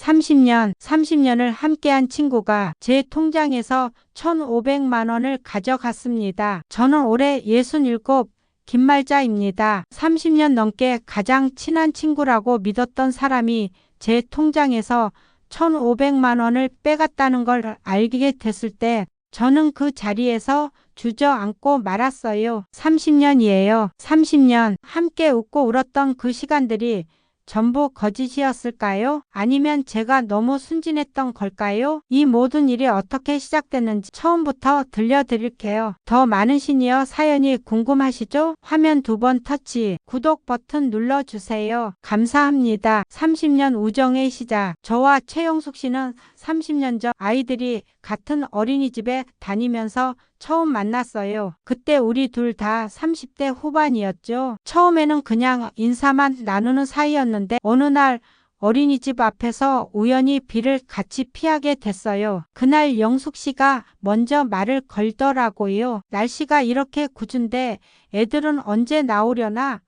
30년을 함께한 친구가 제 통장에서 1,500만 원을 가져갔습니다. 저는 올해 67 김말자입니다. 30년 넘게 가장 친한 친구라고 믿었던 사람이 제 통장에서 1,500만 원을 빼갔다는 걸 알게 됐을 때 저는 그 자리에서 주저앉고 말았어요. 30년이에요. 30년 함께 웃고 울었던 그 시간들이 전부 거짓이었을까요? 아니면 제가 너무 순진했던 걸까요? 이 모든 일이 어떻게 시작됐는지 처음부터 들려드릴게요. 더 많은 시니어 사연이 궁금하시죠? 화면 2번 터치, 구독 버튼 눌러주세요. 감사합니다. 30년 우정의 시작. 저와 최영숙 씨는 30년 전 아이들이 같은 어린이집에 다니면서 처음 만났어요. 그때 우리 둘 다 30대 후반이었죠. 처음에는 그냥 인사만 나누는 사이였는데 어느 날 어린이집 앞에서 우연히 비를 같이 피하게 됐어요. 그날 영숙 씨가 먼저 말을 걸더라고요. 날씨가 이렇게 궂은데 애들은 언제 나오려나?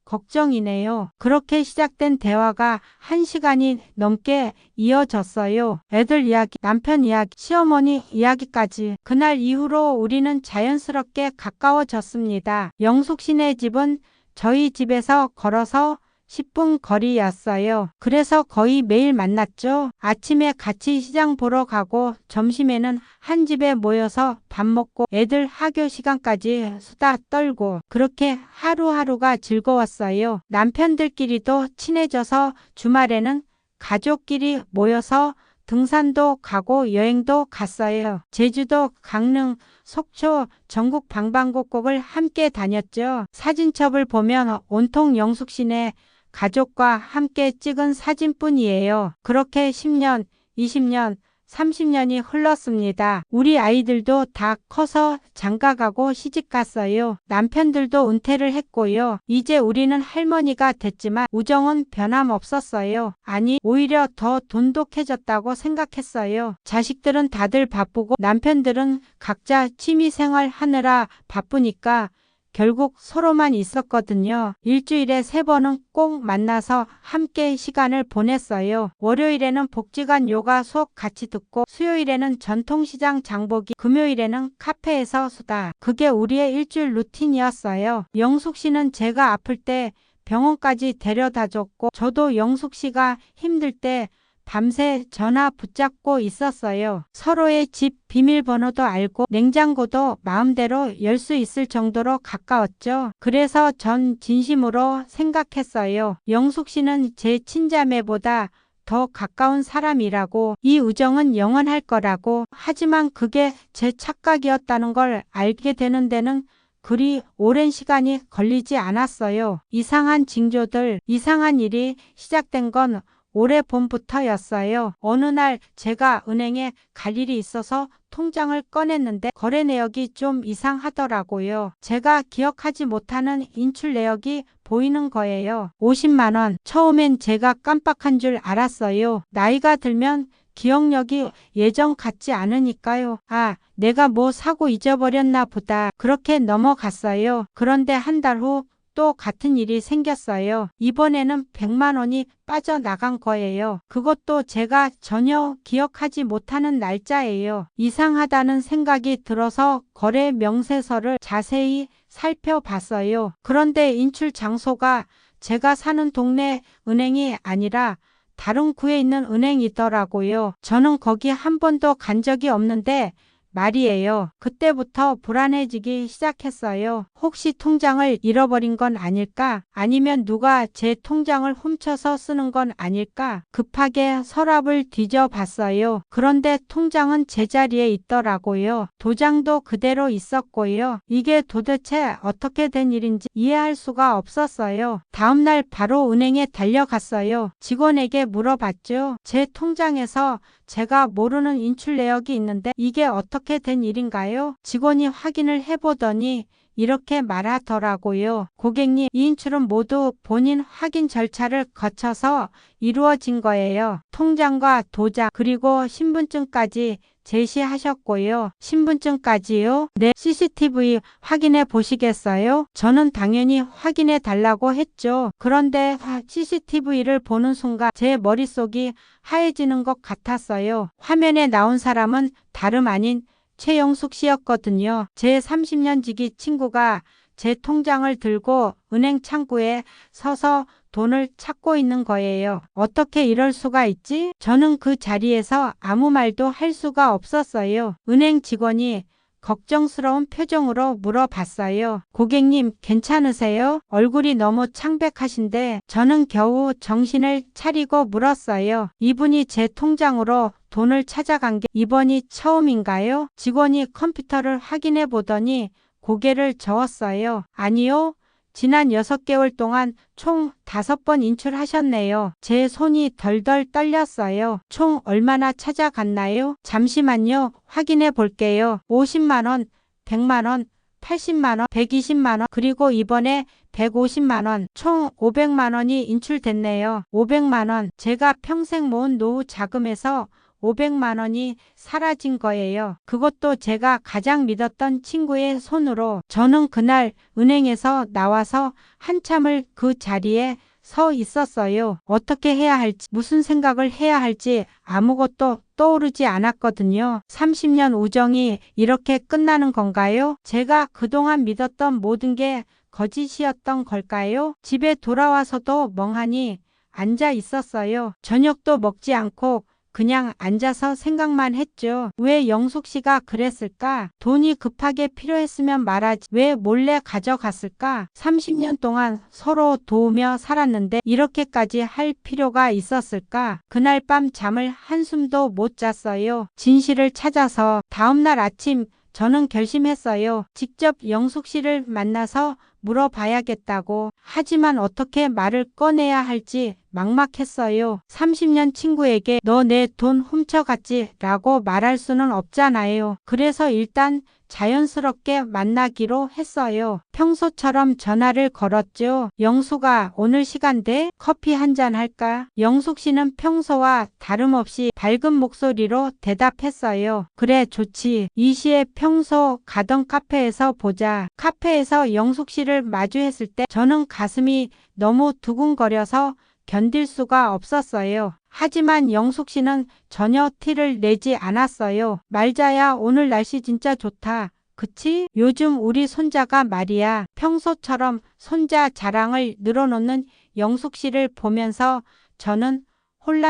걱정이네요. 그렇게 시작된 대화가 1시간이 넘게 이어졌어요. 애들 이야기, 남편 이야기, 시어머니 이야기까지. 그날 이후로 우리는 자연스럽게 가까워졌습니다. 영숙 씨네 집은 저희 집에서 걸어서 10분 거리였어요. 그래서 거의 매일 만났죠. 아침에 같이 시장 보러 가고 점심에는 한 집에 모여서 밥 먹고 애들 하교 시간까지 수다 떨고 그렇게 하루하루가 즐거웠어요. 남편들끼리도 친해져서 주말에는 가족끼리 모여서 등산도 가고 여행도 갔어요. 제주도, 강릉, 속초, 전국 방방곡곡을 함께 다녔죠. 사진첩을 보면 온통 영숙 씨네 가족과 함께 찍은 사진뿐이에요. 그렇게 10년, 20년, 30년이 흘렀습니다. 우리 아이들도 다 커서 장가가고 시집갔어요. 남편들도 은퇴를 했고요. 이제 우리는 할머니가 됐지만 우정은 변함없었어요. 아니, 오히려 더 돈독해졌다고 생각했어요. 자식들은 다들 바쁘고 남편들은 각자 취미생활 하느라 바쁘니까 결국 서로만 있었거든요. 일주일에 3번은 꼭 만나서 함께 시간을 보냈어요. 월요일에는 복지관 요가 수업 같이 듣고 수요일에는 전통시장 장보기, 금요일에는 카페에서 수다. 그게 우리의 일주일 루틴이었어요. 영숙 씨는 제가 아플 때 병원까지 데려다줬고 저도 영숙 씨가 힘들 때 밤새 전화 붙잡고 있었어요. 서로의 집 비밀번호도 알고 냉장고도 마음대로 열 수 있을 정도로 가까웠죠. 그래서 전 진심으로 생각했어요. 영숙 씨는 제 친자매보다 더 가까운 사람이라고, 이 우정은 영원할 거라고. 하지만 그게 제 착각이었다는 걸 알게 되는 데는 그리 오랜 시간이 걸리지 않았어요. 이상한 징조들, 이상한 일이 시작된 건 올해 봄부터였어요. 어느 날 제가 은행에 갈 일이 있어서 통장을 꺼냈는데 거래 내역이 좀 이상하더라고요. 제가 기억하지 못하는 인출 내역이 보이는 거예요. 50만 원. 처음엔 제가 깜빡한 줄 알았어요. 나이가 들면 기억력이 예전 같지 않으니까요. 아, 내가 뭐 사고 잊어버렸나 보다. 그렇게 넘어갔어요. 그런데 한 달 후 또 같은 일이 생겼어요. 이번에는 100만 원이 빠져나간 거예요. 그것도 제가 전혀 기억하지 못하는 날짜예요. 이상하다는 생각이 들어서 거래 명세서를 자세히 살펴봤어요. 그런데 인출 장소가 제가 사는 동네 은행이 아니라 다른 구에 있는 은행이더라고요. 저는 거기 한 번도 간 적이 없는데 말이에요. 그때부터 불안해지기 시작했어요. 혹시 통장을 잃어버린 건 아닐까? 아니면 누가 제 통장을 훔쳐서 쓰는 건 아닐까? 급하게 서랍을 뒤져봤어요. 그런데 통장은 제자리에 있더라고요. 도장도 그대로 있었고요. 이게 도대체 어떻게 된 일인지 이해할 수가 없었어요. 다음날 바로 은행에 달려갔어요. 직원에게 물어봤죠. 제 통장에서 제가 모르는 인출 내역이 있는데 이게 어떻게 된 일인가요? 직원이 확인을 해보더니 이렇게 말하더라고요. 고객님, 이 인출은 모두 본인 확인 절차를 거쳐서 이루어진 거예요. 통장과 도장 그리고 신분증까지 제시하셨고요. 신분증까지요? 네, CCTV 확인해 보시겠어요? 저는 당연히 확인해 달라고 했죠. 그런데 CCTV를 보는 순간 제 머릿속이 하얘지는 것 같았어요. 화면에 나온 사람은 다름 아닌 최영숙 씨였거든요. 제 30년 지기 친구가 제 통장을 들고 은행 창구에 서서 돈을 찾고 있는 거예요. 어떻게 이럴 수가 있지? 저는 그 자리에서 아무 말도 할 수가 없었어요. 은행 직원이 걱정스러운 표정으로 물어봤어요. 고객님, 괜찮으세요? 얼굴이 너무 창백하신데 저는 겨우 정신을 차리고 물었어요. 이분이 제 통장으로 돈을 찾아간 게 이번이 처음인가요? 직원이 컴퓨터를 확인해 보더니 고개를 저었어요. 아니요. 지난 6개월 동안 총 5번 인출하셨네요. 제 손이 덜덜 떨렸어요. 총 얼마나 찾아갔나요? 잠시만요. 확인해 볼게요. 50만 원, 100만 원, 80만 원, 120만 원, 그리고 이번에 150만 원, 총 500만 원이 인출됐네요. 500만 원. 제가 평생 모은 노후 자금에서 500만 원이 사라진 거예요. 그것도 제가 가장 믿었던 친구의 손으로. 저는 그날 은행에서 나와서 한참을 그 자리에 서 있었어요. 어떻게 해야 할지, 무슨 생각을 해야 할지 아무것도 떠오르지 않았거든요. 30년 우정이 이렇게 끝나는 건가요? 제가 그동안 믿었던 모든 게 거짓이었던 걸까요? 집에 돌아와서도 멍하니 앉아 있었어요. 저녁도 먹지 않고 그냥 앉아서 생각만 했죠. 왜 영숙 씨가 그랬을까? 돈이 급하게 필요했으면 말하지. 왜 몰래 가져갔을까? 30년 동안 서로 도우며 살았는데 이렇게까지 할 필요가 있었을까? 그날 밤 잠을 한숨도 못 잤어요. 진실을 찾아서 다음날 아침 저는 결심했어요. 직접 영숙 씨를 만나서 물어봐야겠다고. 하지만 어떻게 말을 꺼내야 할지 막막했어요. 30년 친구에게 너 내 돈 훔쳐갔지 라고 말할 수는 없잖아요. 그래서 일단 자연스럽게 만나기로 했어요. 평소처럼 전화를 걸었죠. 영숙아, 오늘 시간 돼? 커피 한잔 할까? 영숙 씨는 평소와 다름없이 밝은 목소리로 대답했어요. 그래, 좋지. 이 시에 평소 가던 카페에서 보자. 카페에서 영숙 씨를 마주했을 때 저는 가슴이 너무 두근거려서 견딜 수가 없었어요. 하지만 영숙 씨는 전혀 티를 내지 않았어요. 말자야, 오늘 날씨 진짜 좋다. 그치? 요즘 우리 손자가 말이야. 평소처럼 손자 자랑을 늘어놓는 영숙 씨를 보면서 저는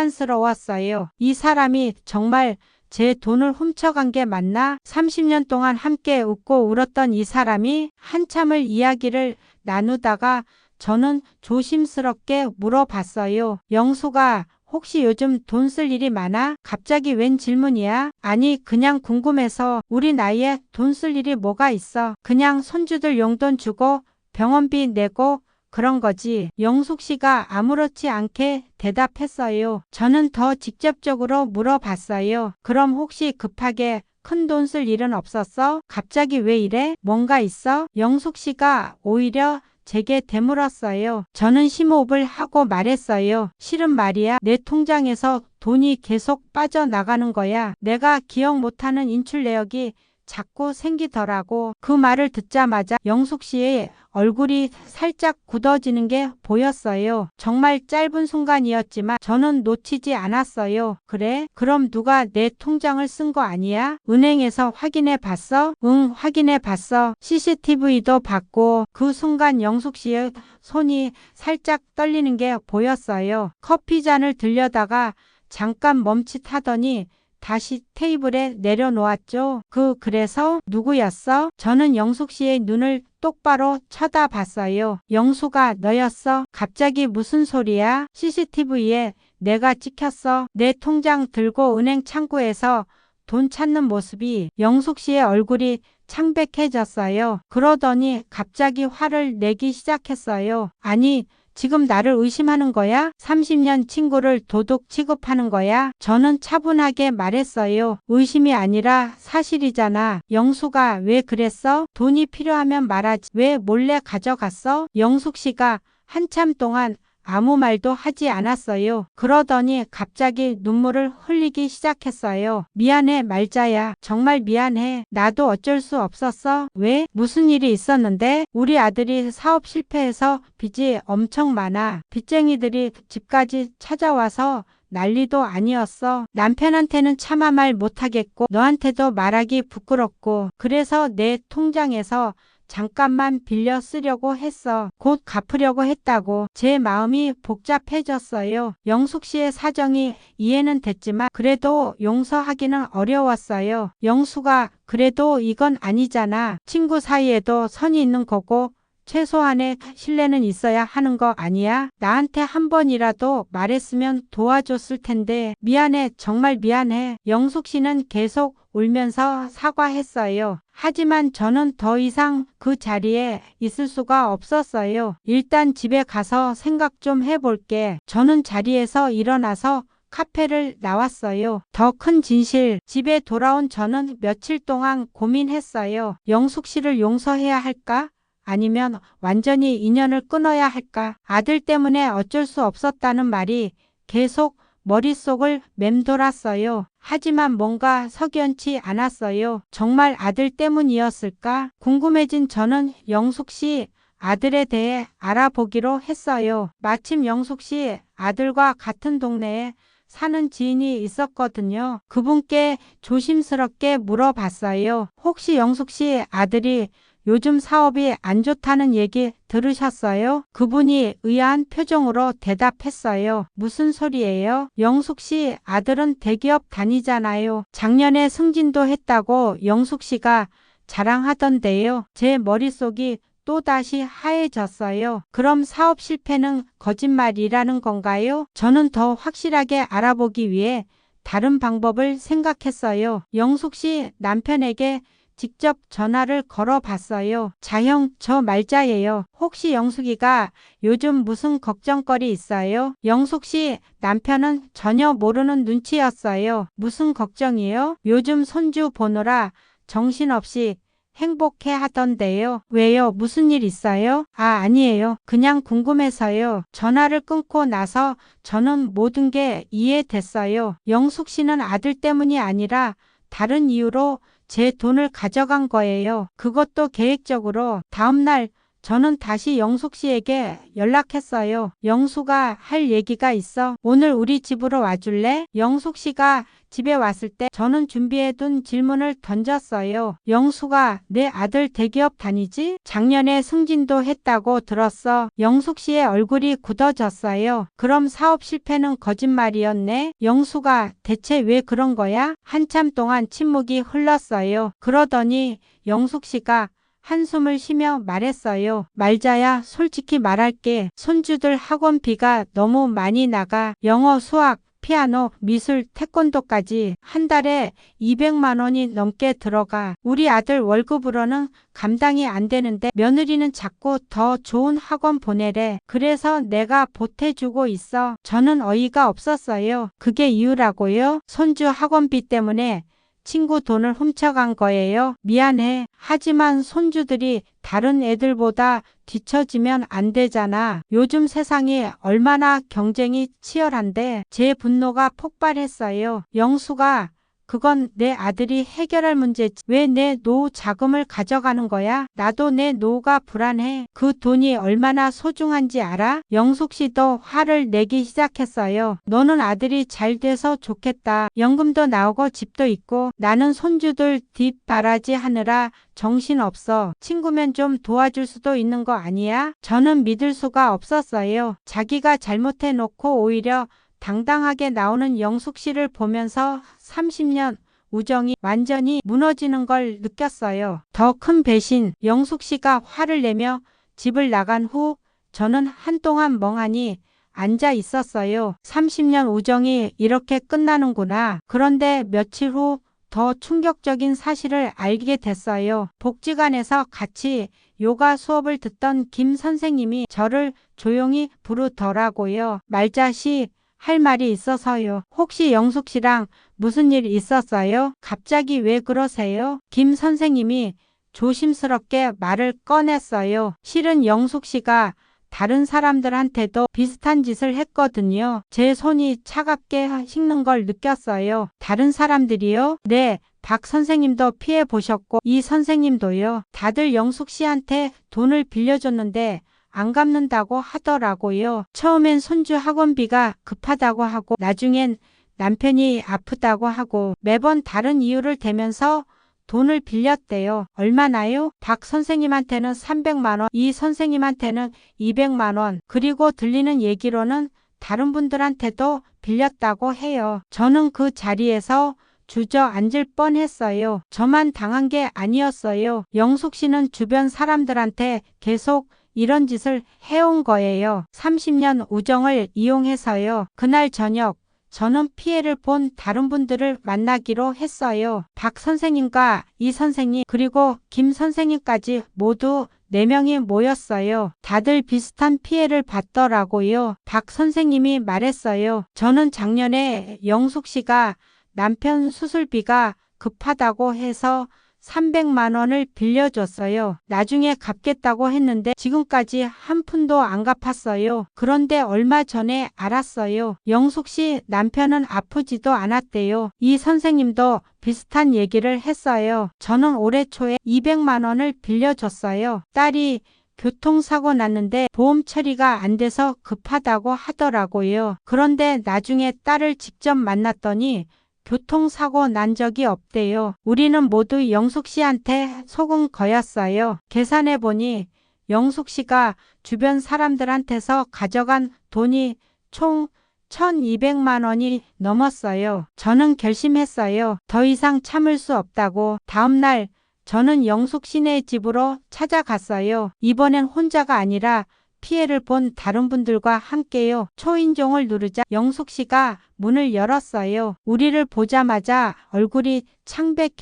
혼란스러웠어요. 이 사람이 정말 제 돈을 훔쳐간 게 맞나? 30년 동안 함께 웃고 울었던 이 사람이. 한참을 이야기를 나누다가 저는 조심스럽게 물어봤어요. 영숙아, 혹시 요즘 돈 쓸 일이 많아? 갑자기 웬 질문이야? 아니, 그냥 궁금해서. 우리 나이에 돈 쓸 일이 뭐가 있어? 그냥 손주들 용돈 주고 병원비 내고 그런 거지. 영숙 씨가 아무렇지 않게 대답했어요. 저는 더 직접적으로 물어봤어요. 그럼 혹시 급하게 큰 돈 쓸 일은 없었어? 갑자기 왜 이래? 뭔가 있어? 영숙 씨가 오히려 제게 되물었어요. 저는 심호흡을 하고 말했어요. 실은 말이야, 내 통장에서 돈이 계속 빠져나가는 거야. 내가 기억 못하는 인출 내역이 자꾸 생기더라고. 그 말을 듣자마자 영숙 씨의 얼굴이 살짝 굳어지는 게 보였어요. 정말 짧은 순간이었지만 저는 놓치지 않았어요. 그래? 그럼 누가 내 통장을 쓴 거 아니야? 은행에서 확인해 봤어? 응, 확인해 봤어. CCTV도 봤고. 그 순간 영숙 씨의 손이 살짝 떨리는 게 보였어요. 커피잔을 들려다가 잠깐 멈칫하더니 다시 테이블에 내려놓았죠. 그래서 누구였어? 저는 영숙 씨의 눈을 똑바로 쳐다봤어요. 영숙아, 너였어? 갑자기 무슨 소리야? CCTV에 내가 찍혔어. 내 통장 들고 은행 창구에서 돈 찾는 모습이. 영숙 씨의 얼굴이 창백해졌어요. 그러더니 갑자기 화를 내기 시작했어요. 아니, 지금 나를 의심하는 거야? 30년 친구를 도둑 취급하는 거야? 저는 차분하게 말했어요. 의심이 아니라 사실이잖아. 영숙아, 왜 그랬어? 돈이 필요하면 말하지. 왜 몰래 가져갔어? 영숙 씨가 한참 동안 아무 말도 하지 않았어요. 그러더니 갑자기 눈물을 흘리기 시작했어요. 미안해, 말자야. 정말 미안해. 나도 어쩔 수 없었어. 왜? 무슨 일이 있었는데? 우리 아들이 사업 실패해서 빚이 엄청 많아. 빚쟁이들이 집까지 찾아와서 난리도 아니었어. 남편한테는 차마 말 못하겠고 너한테도 말하기 부끄럽고 그래서 내 통장에서 잠깐만 빌려 쓰려고 했어. 곧 갚으려고 했다고. 제 마음이 복잡해졌어요. 영숙 씨의 사정이 이해는 됐지만 그래도 용서하기는 어려웠어요. 영숙아, 그래도 이건 아니잖아. 친구 사이에도 선이 있는 거고 최소한의 신뢰는 있어야 하는 거 아니야? 나한테 한 번이라도 말했으면 도와줬을 텐데. 미안해, 정말 미안해. 영숙 씨는 계속 울면서 사과했어요. 하지만 저는 더 이상 그 자리에 있을 수가 없었어요. 일단 집에 가서 생각 좀 해볼게. 저는 자리에서 일어나서 카페를 나왔어요. 더 큰 진실. 집에 돌아온 저는 며칠 동안 고민했어요. 영숙 씨를 용서해야 할까? 아니면 완전히 인연을 끊어야 할까? 아들 때문에 어쩔 수 없었다는 말이 계속 머릿속을 맴돌았어요. 하지만 뭔가 석연치 않았어요. 정말 아들 때문이었을까? 궁금해진 저는 영숙 씨 아들에 대해 알아보기로 했어요. 마침 영숙 씨 아들과 같은 동네에 사는 지인이 있었거든요. 그분께 조심스럽게 물어봤어요. 혹시 영숙 씨 아들이 요즘 사업이 안 좋다는 얘기 들으셨어요? 그분이 의아한 표정으로 대답했어요. 무슨 소리예요? 영숙 씨 아들은 대기업 다니잖아요. 작년에 승진도 했다고 영숙 씨가 자랑하던데요. 제 머릿속이 또다시 하얘졌어요. 그럼 사업 실패는 거짓말이라는 건가요? 저는 더 확실하게 알아보기 위해 다른 방법을 생각했어요. 영숙 씨 남편에게 직접 전화를 걸어봤어요. 자형, 저 말자예요. 혹시 영숙이가 요즘 무슨 걱정거리 있어요? 영숙 씨 남편은 전혀 모르는 눈치였어요. 무슨 걱정이요? 요즘 손주 보느라 정신없이 행복해 하던데요. 왜요? 무슨 일 있어요? 아니에요. 그냥 궁금해서요. 전화를 끊고 나서 저는 모든 게 이해됐어요. 영숙 씨는 아들 때문이 아니라 다른 이유로 제 돈을 가져간 거예요. 그것도 계획적으로. 다음날 저는 다시 영숙 씨에게 연락했어요. 영숙아, 할 얘기가 있어. 오늘 우리 집으로 와줄래? 영숙 씨가 집에 왔을 때 저는 준비해둔 질문을 던졌어요. 영숙아, 내 아들 대기업 다니지? 작년에 승진도 했다고 들었어. 영숙 씨의 얼굴이 굳어졌어요. 그럼 사업 실패는 거짓말이었네? 영숙아, 대체 왜 그런 거야? 한참 동안 침묵이 흘렀어요. 그러더니 영숙 씨가 한숨을 쉬며 말했어요. 말자야, 솔직히 말할게. 손주들 학원비가 너무 많이 나가. 영어, 수학, 피아노, 미술, 태권도까지 한 달에 200만 원이 넘게 들어가. 우리 아들 월급으로는 감당이 안 되는데 며느리는 자꾸 더 좋은 학원 보내래. 그래서 내가 보태주고 있어. 저는 어이가 없었어요. 그게 이유라고요? 손주 학원비 때문에 친구 돈을 훔쳐간 거예요. 미안해. 하지만 손주들이 다른 애들보다 뒤처지면 안 되잖아. 요즘 세상이 얼마나 경쟁이 치열한데. 제 분노가 폭발했어요. 영숙아, 그건 내 아들이 해결할 문제지. 왜 내 노후 자금을 가져가는 거야? 나도 내 노후가 불안해. 그 돈이 얼마나 소중한지 알아? 영숙 씨도 화를 내기 시작했어요. 너는 아들이 잘 돼서 좋겠다. 연금도 나오고 집도 있고 나는 손주들 뒷바라지 하느라 정신없어. 친구면 좀 도와줄 수도 있는 거 아니야? 저는 믿을 수가 없었어요. 자기가 잘못해놓고 오히려 당당하게 나오는 영숙 씨를 보면서 30년 우정이 완전히 무너지는 걸 느꼈어요. 더 큰 배신. 영숙 씨가 화를 내며 집을 나간 후 저는 한동안 멍하니 앉아 있었어요. 30년 우정이 이렇게 끝나는구나. 그런데 며칠 후 더 충격적인 사실을 알게 됐어요. 복지관에서 같이 요가 수업을 듣던 김 선생님이 저를 조용히 부르더라고요. 말자씨, 할 말이 있어서요. 혹시 영숙 씨랑 무슨 일 있었어요? 갑자기 왜 그러세요? 김 선생님이 조심스럽게 말을 꺼냈어요. 실은 영숙 씨가 다른 사람들한테도 비슷한 짓을 했거든요. 제 손이 차갑게 식는 걸 느꼈어요. 다른 사람들이요? 네. 박 선생님도 피해 보셨고 이 선생님도요. 다들 영숙 씨한테 돈을 빌려줬는데 안 갚는다고 하더라고요. 처음엔 손주 학원비가 급하다고 하고 나중엔 남편이 아프다고 하고 매번 다른 이유를 대면서 돈을 빌렸대요. 얼마나요? 박 선생님한테는 300만 원, 이 선생님한테는 200만 원, 그리고 들리는 얘기로는 다른 분들한테도 빌렸다고 해요. 저는 그 자리에서 주저앉을 뻔했어요. 저만 당한 게 아니었어요. 영숙 씨는 주변 사람들한테 계속 이런 짓을 해온 거예요. 30년 우정을 이용해서요. 그날 저녁 저는 피해를 본 다른 분들을 만나기로 했어요. 박 선생님과 이 선생님 그리고 김 선생님까지 모두 4명이 모였어요. 다들 비슷한 피해를 봤더라고요. 박 선생님이 말했어요. 저는 작년에 영숙 씨가 남편 수술비가 급하다고 해서 300만 원을 빌려줬어요. 나중에 갚겠다고 했는데 지금까지 한 푼도 안 갚았어요. 그런데 얼마 전에 알았어요. 영숙 씨 남편은 아프지도 않았대요. 이 선생님도 비슷한 얘기를 했어요. 저는 올해 초에 200만 원을 빌려줬어요. 딸이 교통사고 났는데 보험 처리가 안 돼서 급하다고 하더라고요. 그런데 나중에 딸을 직접 만났더니 교통사고 난 적이 없대요. 우리는 모두 영숙 씨한테 속은 거였어요. 계산해보니 영숙 씨가 주변 사람들한테서 가져간 돈이 총 1200만 원이 넘었어요. 저는 결심했어요. 더 이상 참을 수 없다고. 다음날 저는 영숙 씨네 집으로 찾아갔어요. 이번엔 혼자가 아니라 피해를 본 다른 분들과 함께요. 초인종을 누르자 영숙 씨가 문을 열었어요. 우리를 보자마자 얼굴이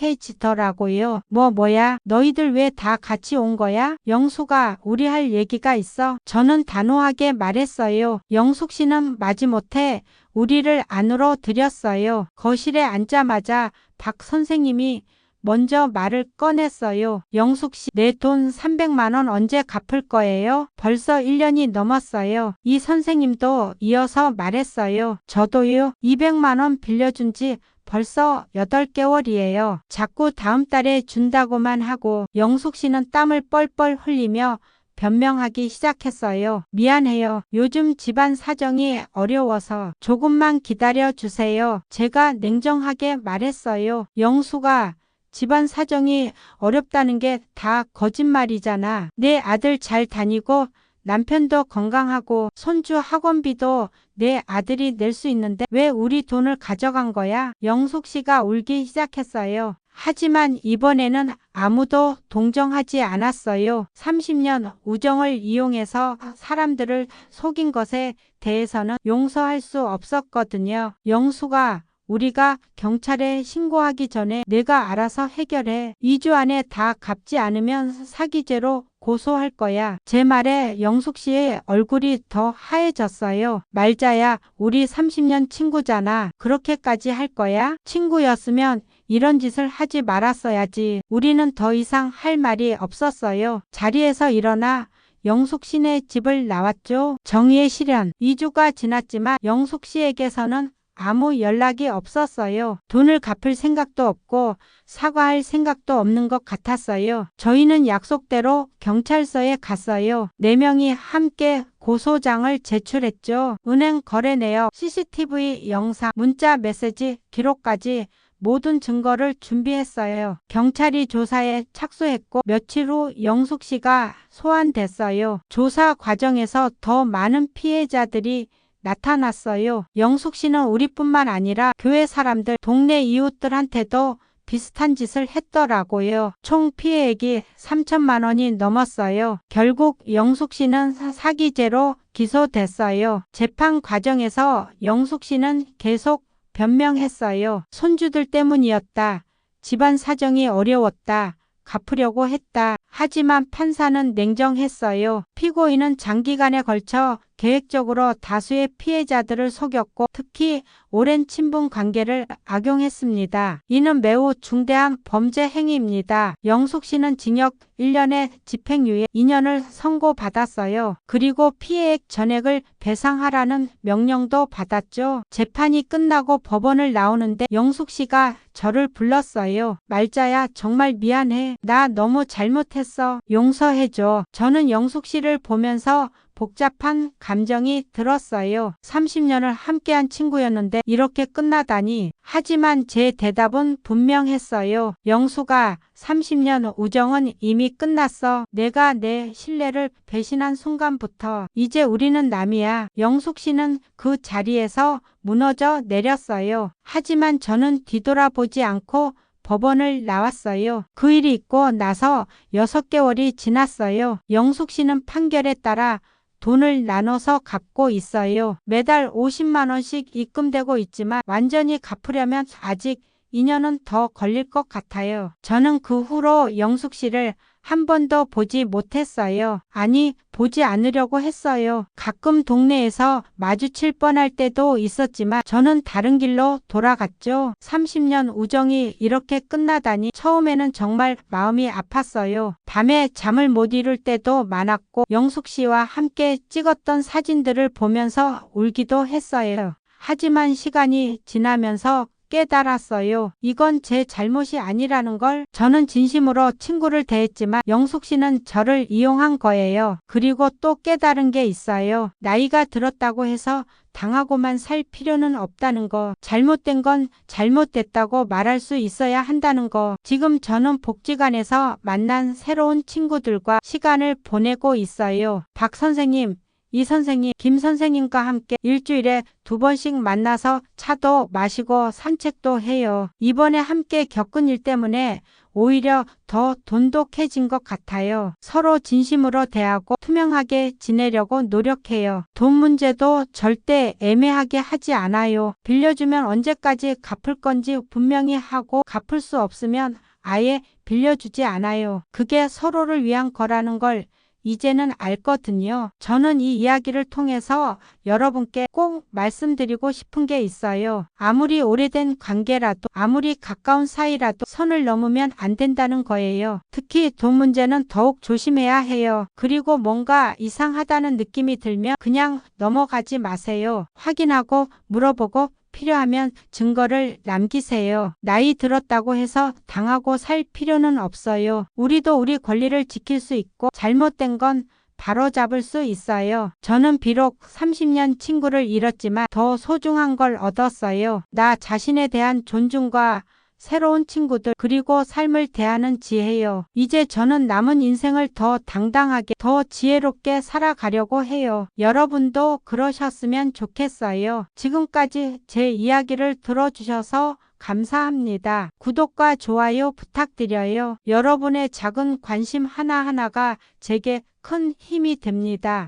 창백해지더라고요. 뭐야? 너희들 왜 다 같이 온 거야? 영숙아, 우리 할 얘기가 있어. 저는 단호하게 말했어요. 영숙 씨는 마지못해 우리를 안으로 들였어요. 거실에 앉자마자 박 선생님이 먼저 말을 꺼냈어요. 영숙 씨, 내 돈 300만 원 언제 갚을 거예요? 벌써 1년이 넘었어요. 이 선생님도 이어서 말했어요. 저도요. 200만 원 빌려준 지 벌써 8개월이에요. 자꾸 다음 달에 준다고만 하고 영숙 씨는 땀을 뻘뻘 흘리며 변명하기 시작했어요. 미안해요. 요즘 집안 사정이 어려워서 조금만 기다려 주세요. 제가 냉정하게 말했어요. 영숙아, 집안 사정이 어렵다는 게 다 거짓말이잖아. 내 아들 잘 다니고 남편도 건강하고 손주 학원비도 내 아들이 낼 수 있는데 왜 우리 돈을 가져간 거야? 영숙 씨가 울기 시작했어요. 하지만 이번에는 아무도 동정하지 않았어요. 30년 우정을 이용해서 사람들을 속인 것에 대해서는 용서할 수 없었거든요. 영숙아, 우리가 경찰에 신고하기 전에 내가 알아서 해결해. 2주 안에 다 갚지 않으면 사기죄로 고소할 거야. 제 말에 영숙 씨의 얼굴이 더 하얘졌어요. 말자야, 우리 30년 친구잖아. 그렇게까지 할 거야? 친구였으면 이런 짓을 하지 말았어야지. 우리는 더 이상 할 말이 없었어요. 자리에서 일어나 영숙 씨네 집을 나왔죠. 정의의 실현. 2주가 지났지만 영숙 씨에게서는 아무 연락이 없었어요. 돈을 갚을 생각도 없고 사과할 생각도 없는 것 같았어요. 저희는 약속대로 경찰서에 갔어요. 4명이 함께 고소장을 제출했죠. 은행 거래 내역, CCTV 영상, 문자 메시지 기록까지 모든 증거를 준비했어요. 경찰이 조사에 착수했고 며칠 후 영숙 씨가 소환됐어요. 조사 과정에서 더 많은 피해자들이 나타났어요. 영숙 씨는 우리뿐만 아니라 교회 사람들, 동네 이웃들한테도 비슷한 짓을 했더라고요. 총 피해액이 3천만 원이 넘었어요. 결국 영숙 씨는 사기죄로 기소됐어요. 재판 과정에서 영숙 씨는 계속 변명했어요. 손주들 때문이었다. 집안 사정이 어려웠다. 갚으려고 했다. 하지만 판사는 냉정했어요. 피고인은 장기간에 걸쳐 계획적으로 다수의 피해자들을 속였고 특히 오랜 친분 관계를 악용했습니다. 이는 매우 중대한 범죄 행위입니다. 영숙 씨는 징역 1년에 집행유예 2년을 선고받았어요. 그리고 피해액 전액을 배상하라는 명령도 받았죠. 재판이 끝나고 법원을 나오는데 영숙 씨가 저를 불렀어요. 말자야, 정말 미안해. 나 너무 잘못했어. 용서해줘. 저는 영숙 씨를 보면서 복잡한 감정이 들었어요. 30년을 함께한 친구였는데 이렇게 끝나다니. 하지만 제 대답은 분명했어요. 영숙아, 30년 우정은 이미 끝났어. 내가 내 신뢰를 배신한 순간부터 이제 우리는 남이야. 영숙 씨는 그 자리에서 무너져 내렸어요. 하지만 저는 뒤돌아보지 않고 법원을 나왔어요. 그 일이 있고 나서 6개월이 지났어요. 영숙 씨는 판결에 따라 돈을 나눠서 갚고 있어요. 매달 50만 원씩 입금되고 있지만 완전히 갚으려면 아직 2년은 더 걸릴 것 같아요. 저는 그 후로 영숙 씨를 한 번도 보지 못했어요. 아니, 보지 않으려고 했어요. 가끔 동네에서 마주칠 뻔할 때도 있었지만 저는 다른 길로 돌아갔죠. 30년 우정이 이렇게 끝나다니 처음에는 정말 마음이 아팠어요. 밤에 잠을 못 이룰 때도 많았고 영숙 씨와 함께 찍었던 사진들을 보면서 울기도 했어요. 하지만 시간이 지나면서 깨달았어요. 이건 제 잘못이 아니라는 걸. 저는 진심으로 친구를 대했지만 영숙 씨는 저를 이용한 거예요. 그리고 또 깨달은 게 있어요. 나이가 들었다고 해서 당하고만 살 필요는 없다는 거. 잘못된 건 잘못됐다고 말할 수 있어야 한다는 거. 지금 저는 복지관에서 만난 새로운 친구들과 시간을 보내고 있어요. 박 선생님, 이 선생님, 김 선생님과 함께 일주일에 2번씩 만나서 차도 마시고 산책도 해요. 이번에 함께 겪은 일 때문에 오히려 더 돈독해진 것 같아요. 서로 진심으로 대하고 투명하게 지내려고 노력해요. 돈 문제도 절대 애매하게 하지 않아요. 빌려주면 언제까지 갚을 건지 분명히 하고 갚을 수 없으면 아예 빌려주지 않아요. 그게 서로를 위한 거라는 걸 이제는 알거든요. 저는 이 이야기를 통해서 여러분께 꼭 말씀드리고 싶은 게 있어요. 아무리 오래된 관계라도 아무리 가까운 사이라도 선을 넘으면 안 된다는 거예요. 특히 돈 문제는 더욱 조심해야 해요. 그리고 뭔가 이상하다는 느낌이 들면 그냥 넘어가지 마세요. 확인하고 물어보고 필요하면 증거를 남기세요. 나이 들었다고 해서 당하고 살 필요는 없어요. 우리도 우리 권리를 지킬 수 있고 잘못된 건 바로잡을 수 있어요. 저는 비록 30년 친구를 잃었지만 더 소중한 걸 얻었어요. 나 자신에 대한 존중과 새로운 친구들 그리고 삶을 대하는 지혜요. 이제 저는 남은 인생을 더 당당하게 더 지혜롭게 살아가려고 해요. 여러분도 그러셨으면 좋겠어요. 지금까지 제 이야기를 들어주셔서 감사합니다. 구독과 좋아요 부탁드려요. 여러분의 작은 관심 하나하나가 제게 큰 힘이 됩니다.